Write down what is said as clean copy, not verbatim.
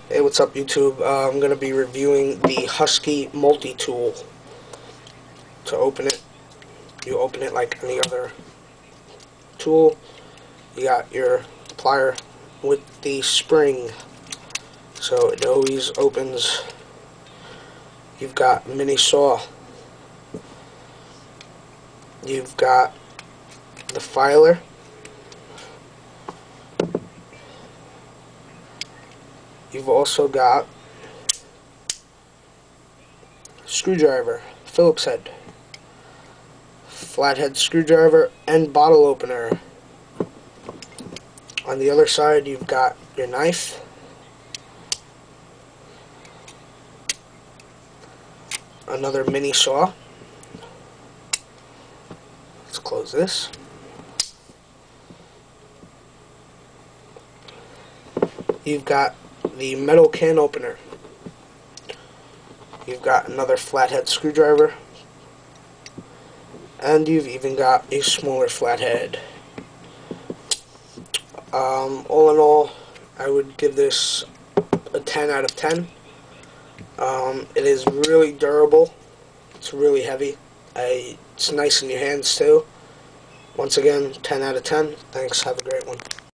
Hey, what's up, YouTube? I'm going to be reviewing the Husky multi-tool. To open it, you open it like any other tool. You got your plier with the spring, so it always opens. You've got mini saw. You've got the filer. You've also got screwdriver, Phillips head, flathead screwdriver, and bottle opener. On the other side, you've got your knife, another mini saw. Let's close this. You've got the metal can opener. You've got another flathead screwdriver, and you've even got a smaller flathead. All in all, I would give this a 10 out of 10. It is really durable. It's really heavy. It's nice in your hands too. Once again, 10 out of 10. Thanks. Have a great one.